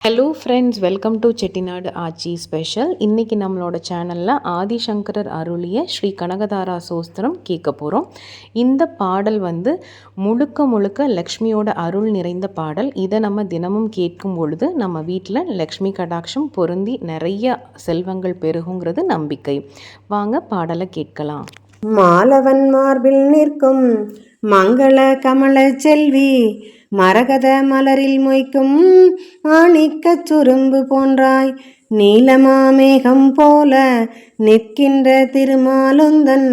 Hello friends, welcome to Chettinad Aachi special. இன்றைக்கி நம்மளோட சேனலில் ஆதிசங்கரர் அருளிய ஸ்ரீ கனகதாரா சோஸ்திரம் கேட்க போகிறோம். இந்த பாடல் முழுக்க முழுக்க லக்ஷ்மியோட அருள் நிறைந்த பாடல். இதை நம்ம தினமும் கேட்கும் பொழுது நம்ம வீட்டில் லக்ஷ்மி கடாட்சம் பொருந்தி நிறைய செல்வங்கள் பெருகுங்கிறது நம்பிக்கை. வாங்க பாடலை கேட்கலாம். மாலவன் மார்பில் நிற்கும் மங்கள கமல செல்வி, மரகத மலரில் மொய்க்கும் மாணிக்க சுரும்பு போன்றாய், நீலமாமேகம் போல நிற்கின்ற திருமாலுந்தன்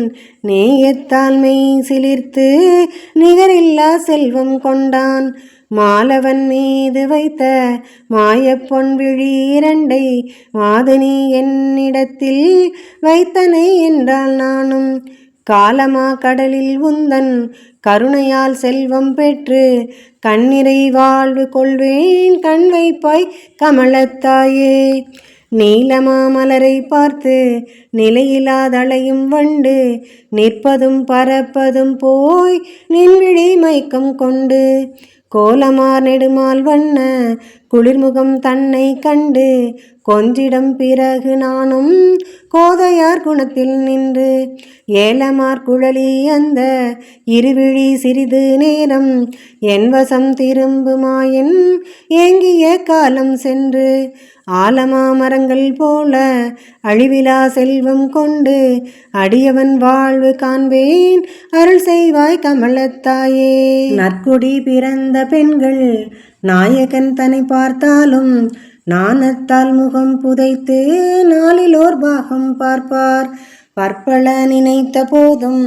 நேயத்தால் மெய் சிலிர்த்து நிகரில்லா செல்வம் கொண்டான். மாலவன் மீது வைத்த மாயப்பொன் விழி இரண்டை மாதனி என்னிடத்தில் வைத்தனை என்றால் நானும், காலமா கடலில் உந்தன் கருணையால் செல்வம் பெற்று கண்ணிறை வாழ்வு கொள்வேன் கண் வைப்பாய் கமலத்தாயே. நீலமா மலரை பார்த்து நிலையிலாதளையும் வண்டு நிற்பதும் பறப்பதும் போய் நின்விழி மயக்கம் கொண்டு, கோலமார் நெடுமால் வண்ண குளிர்முகம் தன்னை கண்டு கொஞ்சிடம் பிறகு நானும் கோதையார் குணத்தில் நின்று, ஏலமார் குழலி அந்த இருவிழி சிறிது நேரம் என் வசம் திரும்புமாயின் ஏங்கிய காலம் சென்று, ஆலமா மரங்கள் போல அழிவிலா செல்வம் கொண்டு அடியவன் வாழ்வு காண்பேன் அருள் செய்வாய் கமலத்தாயே. நற்குடி பிறந்த பெண்கள் நாயகன் தன்னை பார்த்தாலும் நாணத்தால் முகம் புதைத்து நாளிலோர் பாகம் பார்ப்பார். பற்பல நினைத்த போதும்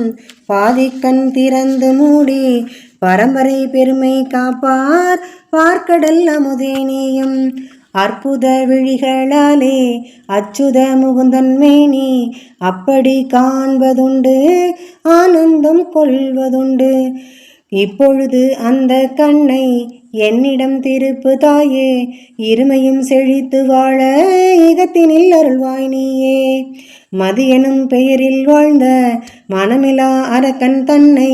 பாதிக்கண் திறந்து மூடி பரம்பரை பெருமை காப்பார் பார்க்கடல் அமுதேனியும், அற்புத விழிகளாலே அச்சுத முகுந்தன் மேனி அப்படி காண்பதுண்டு ஆனந்தம் கொள்வதுண்டு. இப்பொழுது அந்த கண்ணை என்னிடம் திருப்பு தாயே, இருமையும் செழித்து வாழ இகத்தினில் அருள்வாய் நீயே. மதியனும் பெயரில் வாழ்ந்த மனமிலா அரக்கன் தன்னை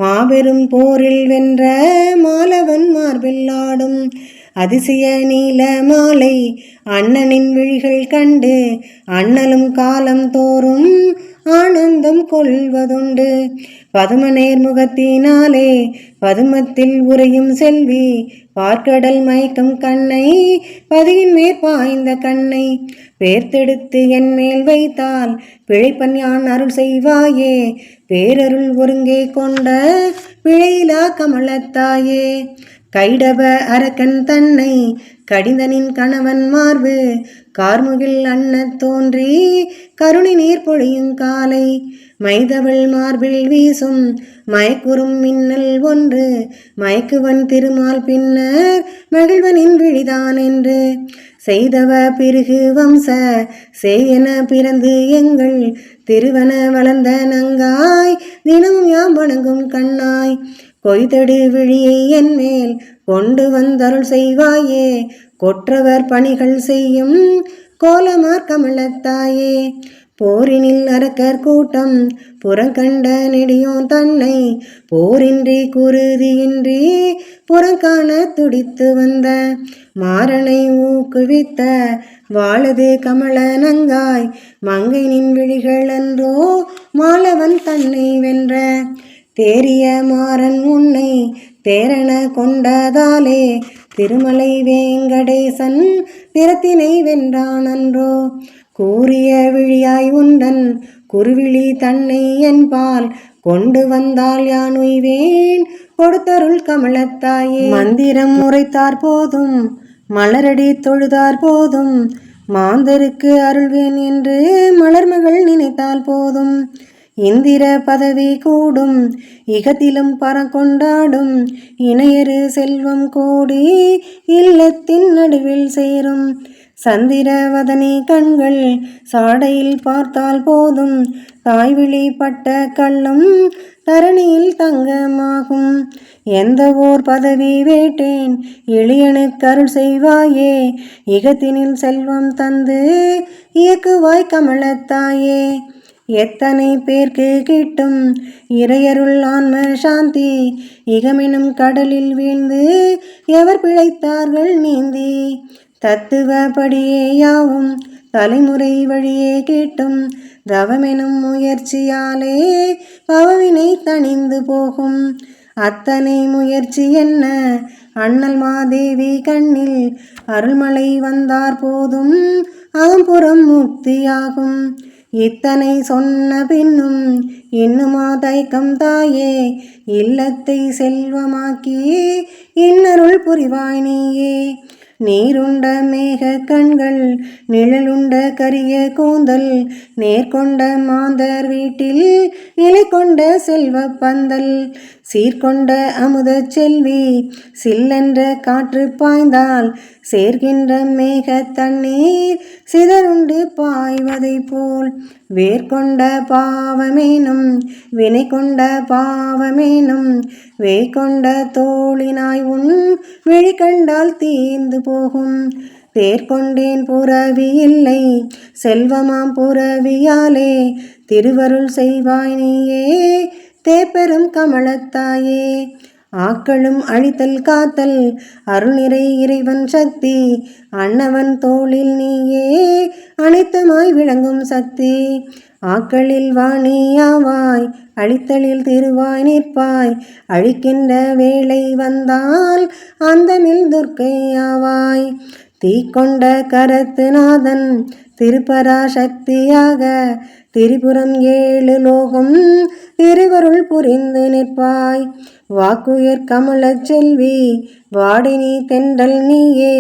மாபெரும் போரில் வென்ற மாலவன் மார்பில் ஆடும் அதிசய நீல மாலை அண்ணனின் விழிகள் கண்டு அண்ணலும் காலம் தோறும் ஆனந்தம் கொள்வதுண்டு. பதும நேர்முகத்தினாலே பதுமத்தில் உறையும் செல்வி, பார்க்கடல் மயக்கம் கண்ணை பதியின் மேற்பாய்ந்த கண்ணை பேர்த்தெடுத்து என் மேல் வைத்தால் பிழைப்பன் யான் அருள் செய்வாயே. பேரருள் ஒருங்கே கொண்ட பிழையிலா கமலத்தாயே. கைடப அரக்கன் தன்னை கடிந்தனின் கணவன் மார்பு கார்முகில் அண்ண தோன்றி கருணை நீர் பொழியும் காலை, மைதவள் மார்பில் வீசும் மயக்குறும் மின்னல் ஒன்று மயக்குவன் திருமால் பின்னர் மகிழ்வனின் விழிதான் என்று, செய்தவ பிறகு வம்ச சேயன பிறந்து எங்கள் திருவன வளர்ந்த நங்காய் தினமும் யாம் வணங்கும் கண்ணாய். கொய்தடு விழியை என் மேல் கொண்டு வந்தருள் செய்வாயே, கொற்றவர் பணிகள் செய்யும் கோலமார் கமலத்தாயே. போரினில் அரக்கர் கூட்டம் புறங்கண்ட நெடியோன் தன்னை போரின்றி குருதியின்றி புறங்காண துடித்து வந்த மாறனை ஊக்குவித்த வாழது கமல நங்காய், மங்கைனின் விழிகள் அன்றோ மாலவன் தன்னை வென்ற. தேறிய மாறன் உன்னை தேரண கொண்டதாலே திருமலை வேங்கடேசன் திறத்தினை வென்றான் அன்றோ. கூறிய விழியாய் உந்தன் குருவிழி தன்னை என்பால் கொண்டு வந்தால் யான் உய்வேன் கொடுத்தருள் கமலத்தாயே. மந்திரம் உரைத்தார் போதும் மலரடி தொழுதார் போதும் மாந்தருக்கு அருள்வேன் என்று மலர்மகள் நினைத்தால் போதும், இந்திர பதவி கூடும் இகத்திலும் பறக்கொண்டாடும் இணையரு செல்வம் கோடி இல்லத்தின் நடுவில் சேரும். சந்திரவதனி கண்கள் சாடையில் பார்த்தால் போதும் தாய்விழி பட்ட கள்ளும் தரணியில் தங்கமாகும். எந்த ஓர் பதவி வேட்டேன் எளியனுக்கு அருள் செய்வாயே, இகத்தினில் செல்வம் தந்து இயக்குவாய் கமலத்தாயே. எத்தனை பேர்க்கு கிட்டும் இறையருள் ஆன்ம சாந்தி, இகமெனும் கடலில் வீழ்ந்து எவர் பிழைத்தார்கள் நீந்தி. தத்துவப்படியே யாவும் தலைமுறை வழியே கேட்டும் தவமெனும் முயற்சியாலே பவவினை தணிந்து போகும். அத்தனை முயற்சி என்ன அண்ணல் மாதேவி கண்ணில் அருள்மலை வந்தார் போதும் அகம்புறம் முக்தியாகும். இத்தனை சொன்ன பின்னும் இன்னுமா தயக்கம் தாயே, இல்லத்தை செல்வமாக்கி இன்னருள் புரிவாய் நீயே. நீருண்ட மேக கண்கள் நிழலுண்ட கரிய கூந்தல் நேர்கொண்ட மாந்தர் வீட்டில் நிலை கொண்ட செல்வ பந்தல் சீர்கொண்ட அமுத செல்வி சில்லென்ற காற்று பாய்ந்தால் சேர்கின்ற மேக தண்ணீர் சிதறுண்டு பாய்வதை போல் வேர்கொண்ட பாவமேனும் வினை கொண்ட பாவமேனும் வேய்கொண்ட தோழினாய் உன் விழி கண்டால் தீர்ந்து போகும். தேர்கொண்டேன் புறவி இல்லை செல்வமாம் புறவியாலே திருவருள் செய்வாய் நீயே தேப்பெரும் கமலத்தாயே. ஆக்களும் அழித்தல் காத்தல் அருள் நிறை இறைவன் சக்தி அன்னவன் தோளில் நீயே அனைத்துமாய் விளங்கும் சக்தி. ஆக்களில் வாணியாவாய் அழித்தலில் திருவாய் நிற்பாய் அழிக்கின்ற வேளை வந்தால் அந்தமில் துர்க்கையாவாய். தீக்கொண்ட கரத்து நாதன் திருப்பராசக்தியாக திரிபுரம் 7 லோகம் திருவருள் புரிந்து நிற்பாய். வாக்குயர் கமல செல்வி வாடினி தென்றல் நீயே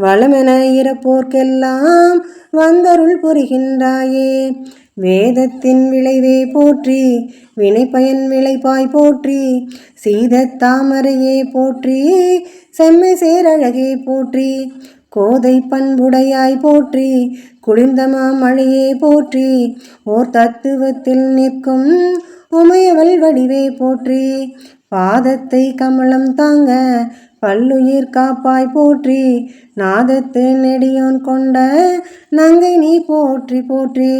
வளமென இறப்போர்க்கெல்லாம் வந்தருள் புரிகின்றாயே. வேதத்தின் விளைவே போற்றி வினை பயன் விளைப்பாய் போற்றி சீத தாமரையே போற்றி செம்மை சேரழகே போற்றி கோதை பண்புடையாய் போற்றி குளிர்ந்தமா மழையே போற்றி ஓர் தத்துவத்தில் நிற்கும் உமையவள் வடிவே போற்றி. பாதத்தை கமலம் தாங்க பல்லுயிர் காப்பாய் போற்றி நாதத்து நெடியோன் கொண்ட நங்கை நீ போற்றி போற்றி.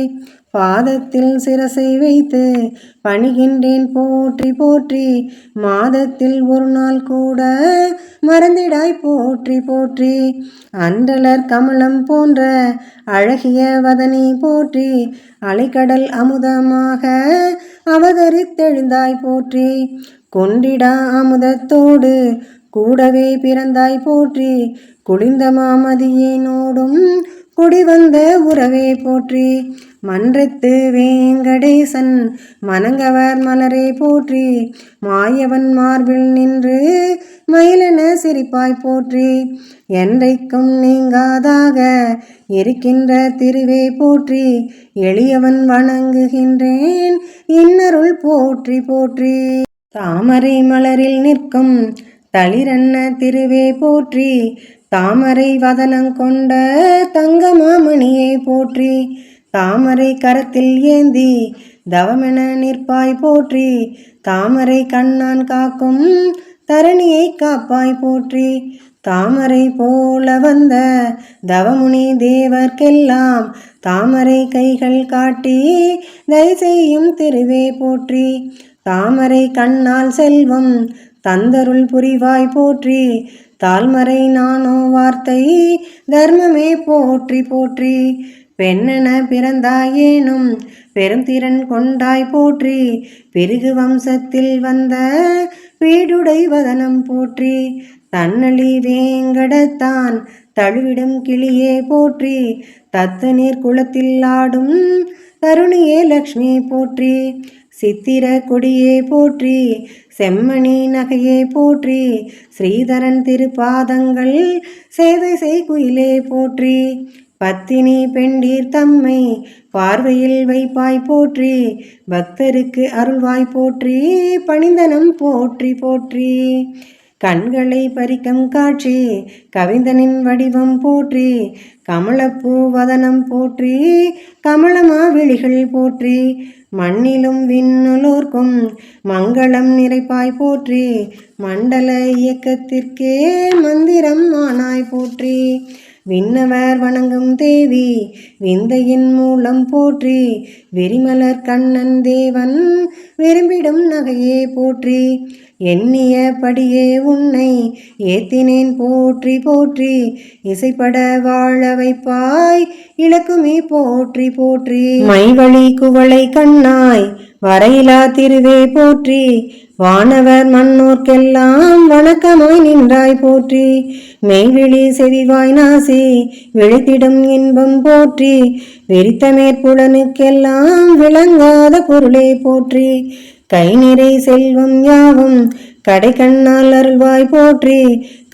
பாதத்தில் சிரசை வைத்து பணிகின்றேன் போற்றி போற்றி மாதத்தில் ஒரு நாள் கூட மறந்திடாய் போற்றி போற்றி. அன்றலர் கமலம் போன்ற அழகிய வதனி போற்றி அலைக்கடல் அமுதமாக அவதரித்தெழுந்தாய் போற்றி. கொண்டிடா அமுதத்தோடு கூடவே பிறந்தாய் போற்றி குளிர்ந்த மாமதியினோடும் குடிவந்த உறவே போற்றி. மன்றத்து வேங்கடேசன் மணங்கவர் மலரே போற்றி மாயவன் மார்பில் நின்று மயிலென சிரிப்பாய் போற்றி. என்றைக்கும் நீங்காதாக இருக்கின்ற திருவே போற்றி எளியவன் வணங்குகின்றேன் இன்னருள் போற்றி போற்றி. தாமரை மலரில் நிற்கும் தளிரன்ன திருவே போற்றி தாமரை வதனங்கொண்ட தங்கமாமணியே போற்றி. தாமரை கரத்தில் ஏந்தி தவமென நிற்பாய் போற்றி தாமரை கண்ணான் காக்கும் தரணியை காப்பாய் போற்றி. தாமரை போல வந்த தவமுனி தேவர்க்கெல்லாம் தாமரை கைகள் காட்டி தயை செய்யும் திருவே போற்றி. தாமரை கண்ணால் செல்வம் தந்தருள் புரிவாய் போற்றி தாழ்மறை நானோ வார்த்தை தர்மமே போற்றி போற்றி. பெண்ணென பிறந்தாயேனும் பெரும் திறன் கொண்டாய் போற்றி பிறகு வம்சத்தில் வந்த வீடுடை வதனம் போற்றி. தன்னழி வேங்கடத்தான் தழுவிடும் கிளியே போற்றி தத்து நீர் குளத்தில் ஆடும் தருணியே லக்ஷ்மி போற்றி. சித்திர கொடியே போற்றி செம்மணி நகையே போற்றி ஸ்ரீதரன் திருப்பாதங்கள் சேவை செய் குயிலே போற்றி. பத்தினி பெண்டீர் தம்மை பார்வையில் வைப்பாய் போற்றி பக்தருக்கு அருள்வாய் போற்றி பணிந்தனம் போற்றி போற்றி. கண்களை பறிக்கும் காட்சி கவிந்தனின் வடிவம் போற்றி கமலப்பூ வதனம் போற்றி கமலமா விழிகள் போற்றி. மண்ணிலும் விண்ணுலோர்க்கும் மங்களம் நிறைப்பாய் போற்றி மண்டல இயக்கத்திற்கே மந்திரம் ஆனாய் போற்றி. விண்ணவர் வணங்கும் தேவி விந்தையின் மூலம் போற்றி விரிமலர் கண்ணன் தேவன் விரும்பிடும் நகையே போற்றி. எண்ணியபடியே உன்னை ஏத்தினேன் போற்றி போற்றி. இசைப்பட வாழ வைப்பாய் இலக்குமி போற்றி போற்றி. மைவழி குவளை கண்ணாய் வரையிலா திருவே போற்றி. வானவர் மன்னோர்க்கெல்லாம் வணக்கமாய் நின்றாய் போற்றி. மெய்விழி செவிவாய் நாசி விழித்திடும் இன்பம் போற்றி. விரித்த மேற்புலனுக்கெல்லாம் விளங்காத பொருளே போற்றி. கை நிறை செல்வம் யாவும் கடை கண்ணால் அருள்வாய் போற்றி.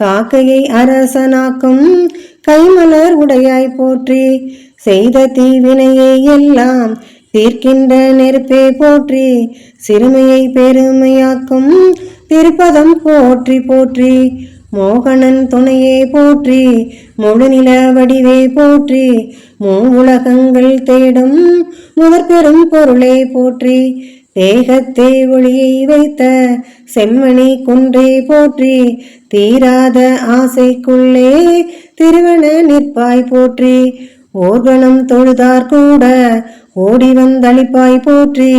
காக்கையை அரசனாக்கும் கைமலர் உடையாய் போற்றி. செய்த தீவினையை எல்லாம் தீர்க்கின்ற நெருப்பே போற்றி. சிறுமையை பெருமையாக்கும் திருப்பதம் போற்றி போற்றி. மோகனன் துணையே போற்றி. முழுநில வடிவே போற்றி. மூவுலகங்கள் தேடும் முதற்பெரும் பொருளே போற்றி. தேகத்தே ஒளியை வைத்த செம்மணி குன்றே போற்றி. தீராத ஆசைக்குள்ளே திருவன நிற்பாய் போற்றி. ஓர்கணம் தொழுதார் கூட ஓடி வந்தளிப்பாய் போற்றி.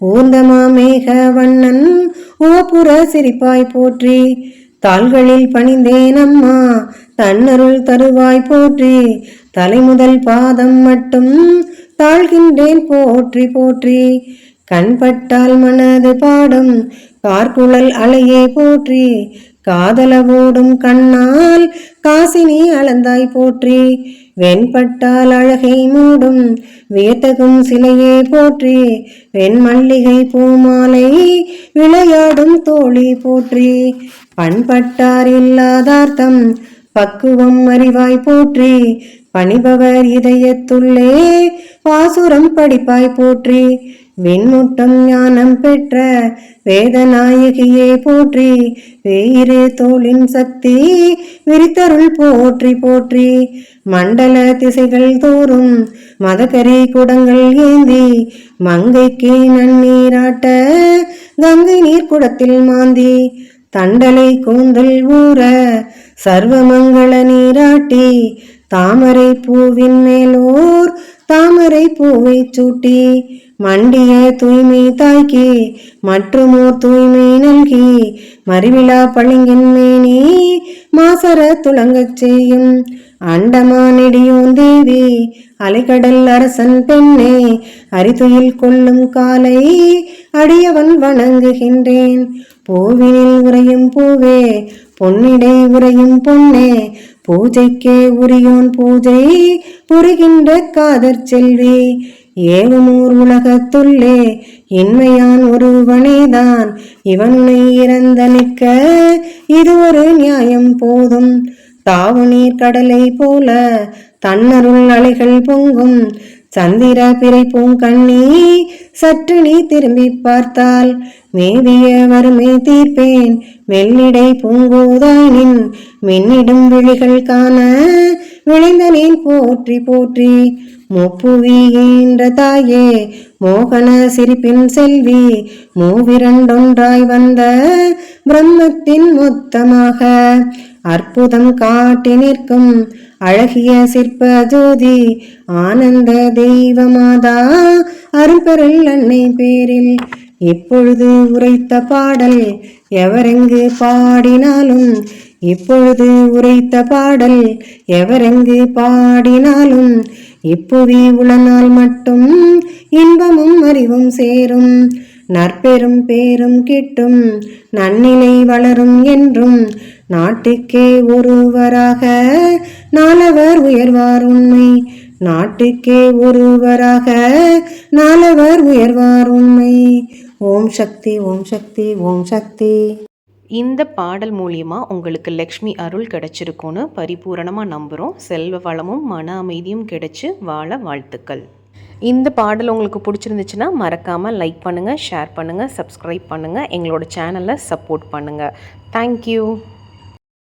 ஊர்ந்தமா மேக வண்ணன் ஓப்புற சிரிப்பாய் போற்றி. தாள்களில் பணிந்தேன் அம்மா தன்னருள் தருவாய் போற்றி. தலைமுதல் பாதம் மட்டும் தாழ்கின்றேன் போற்றி போற்றி. கண்பட்டால் மனது பாடும் கார்குழல் அலையே போற்றி. காதலவோடும் கண்ணால் காசினி அளந்தாய் போற்றி. வெண்பட்டால் அழகை மூடும் வியத்தகும் சிலையே போற்றி. வெண்மல்லிகை பூமாலை விளையாடும் தோழி போற்றி. பண்பட்டார் இல்லாதார்த்தம் பக்குவம் அறிவாய் போற்றி. பணிபவர் இதயத்துள்ளே பாசுரம் படிப்பாய் போற்றி. விண்முட்டம் ஞானம் பெற்ற வேதநாயகியே போற்றி. வேயிரு தோளின் சக்தி விரித்தருள் போற்றி போற்றி. மண்டல திசைகள் தோறும் மதகரி குடங்கள் ஏந்தி மங்கைக்கு நன்னீராட்ட கங்கை நீர் குடத்தில் மாந்தி. தண்டலை கூந்தல் ஊற சர்வமங்கள நீராட்டி. தாமரை பூவின் மேலோர் தாமரை பூவை சூட்டி. மண்டிய தூய்மை தாய்க்கு மற்றுமோர் தூய்மை நல்கி. மறிவிழா பளிங்கின் மேனி மாசர துளங்கச் செய்யும். அண்டமா நெடியோன் தேவி அலைக்கடல் அரசன் பெண்ணே. அரிதுயில் கொள்ளும் காலை அடியவன் வணங்குகின்றேன். பூவினில் உறையும் பூவே பொன்னிடை உறையும் பொன்னே. பூஜைக்கே உரியோன் பூஜை புரிகின்ற காதற் செல்வி. ஏழுமூர் உலகத்துள்ளே இன்மையான் ஒருவனேதான். இவனை இறந்த நிற்க இது ஒரு நியாயம் போதும். தாவுநீர் கடலை போல தன்னருள் அலைகள் பொங்கும். சந்திர பிறை பூங்கண்ணி சற்று நீ திரும்பி பார்த்தால் மேவிய வறுமை தீர்ப்பேன். மெல்லிடை பூங்கோதானின் மின்னிடும் விழிகள் காண விளைந்தனேன் போற்றி போற்றி. முப்புவி என்ற தாயே மோகன சிரிப்பின் செல்வி. மூவிரண்டொன்றாய் வந்த பிரம்மத்தின் மொத்தமாக அற்புதம் காட்டி நிற்கும் அழகிய சிற்ப ஜோதி. ஆனந்த தெய்வமாதா அரும்பெருள் அன்னை பேரில் இப்பொழுது உரைத்த பாடல் எவரெங்கு பாடினாலும். இப்பொழுது உரைத்த பாடல் எவரெங்கு பாடினாலும். இப்புவி உளனால் மட்டும் இன்பமும் அறிவும் சேரும். நற்பெரும் பேரும் கிட்டும் நன்னிலை வளரும் என்றும். நாட்டுக்கே ஒருவராக நாலவர் உயர்வார் உண்மை. நாட்டுக்கே ஒருவராக நாலவர் உயர்வார் உண்மை. ஓம் சக்தி ஓம் சக்தி ஓம் சக்தி. இந்த பாடல் மூலியமாக உங்களுக்கு லக்ஷ்மி அருள் கிடச்சிருக்குன்னு பரிபூரணமாக நம்புகிறோம். செல்வ வளமும் மன அமைதியும் கிடைச்சி வாழ வாழ்த்துக்கள். இந்த பாடல் உங்களுக்கு பிடிச்சிருந்துச்சுன்னா மறக்காமல் லைக் பண்ணுங்கள், ஷேர் பண்ணுங்கள், சப்ஸ்கிரைப் பண்ணுங்கள், எங்களோட சேனலை சப்போர்ட் பண்ணுங்கள். தேங்க்யூ.